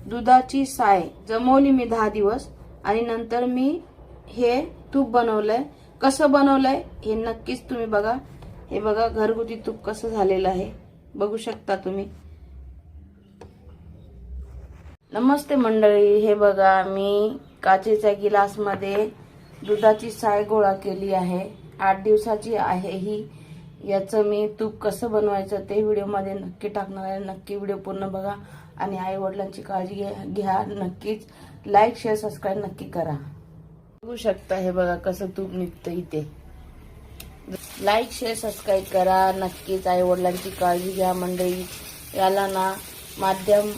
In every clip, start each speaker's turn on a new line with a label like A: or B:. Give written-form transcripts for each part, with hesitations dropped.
A: दुधाची साय जमवली मी 10 दिवस आणि नंतर मी हे तूप बनवलंय। कसं बनवलंय हे नक्कीच तुम्ही बघा। हे बघा घरगुती तूप कसं झालेलं आहे, बघू शकता तुम्ही। नमस्ते मंडळी, हे बघा मी काचेच्या गिलासमध्ये दुधाची साय गोळा केली आहे। 8 दिवसाची आहे ही। याचं मी तूप कसं बनवायचं ते व्हिडिओमध्ये नक्की टाकणार आहे। नक्की व्हिडिओ पूर्ण बघा आणि आई वडिलांची काळजी घ्या। नक्कीच लाईक शेअर सबस्क्राईब नक्की करा। बघू शकता हे बघा कसं तूप निघतं इथे। लाईक शेअर सबस्क्राईब करा। नक्कीच आई वडिलांची काळजी घ्या मंडळी। याला ना माध्यम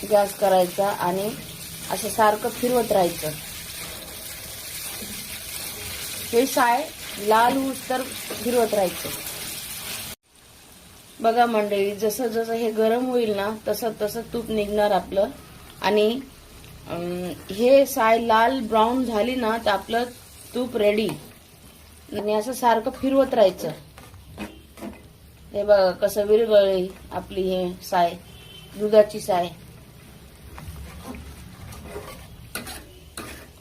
A: गॅस करायचा आणि असं सारखं फिरवत राहायचं। हे साय लाल होऊस तर फिरवत राहायचं। बघा मंडळी जसं जसं हे गरम होईल ना तसं तसं तूप निघणार आपलं। आणि हे साय लाल ब्राऊन झाली ना तर आपलं तूप रेडी। आणि असं सारखं फिरवत राहायचं। हे बघा कसं विरघळली आपली हे साय, दुधाची साय।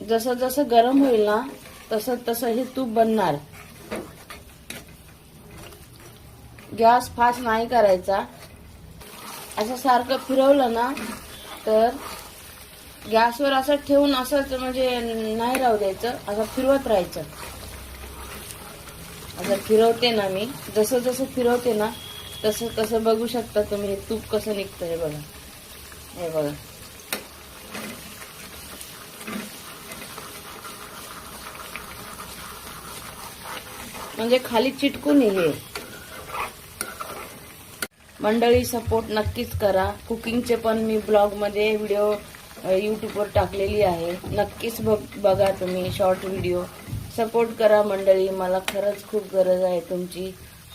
A: जसं जसं गरम होईल ना तसं तसं हे तूप बनणार। गॅस फास्ट नाही करायचा। असं सारखं फिरवलं ना तर गॅसवर असं ठेवून असंच म्हणजे नाही राहू द्यायचं, असं फिरवत राहायचं। असं फिरवते ना मी, जसं जसं फिरवते ना तसं तसं बघू शकता तुम्ही हे तूप कसं निघतं। हे बघा, हे बघा। म्हणजे खाली चिटकून हे मंडळी सपोर्ट नक्कीच करा। कुकिंगचे पण मी ब्लॉग मध्ये व्हिडिओ यूट्यूबवर टाकलेली आहे, नक्कीच बघा तुम्ही शॉर्ट व्हिडिओ। सपोर्ट करा मंडळी, मला खरंच खूप गरज आहे तुमची।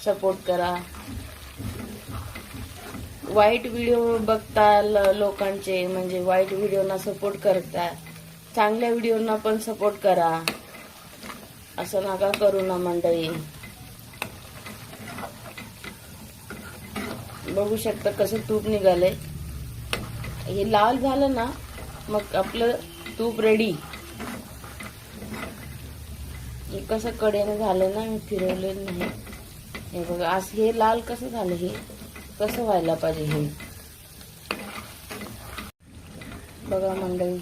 A: सपोर्ट करा। वाईट व्हिडिओ बघता लोकांचे, म्हणजे वाईट व्हिडिओना सपोर्ट करता, चांगल्या व्हिडिओना पण सपोर्ट करा। असं नका करू ना मंडळी। बघू शकता कसं तूप निघालंय। हे लाल झालं ना मग आपलं तूप रेडी। हे कसं कडेने झालं ना, मी फिरवलेलं नाही। हे बघा असं हे लाल कसं झालं, हे कसं व्हायला पाहिजे हे बघा मंडळी।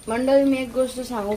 A: मंडळी मी एक गोष्ट सांगू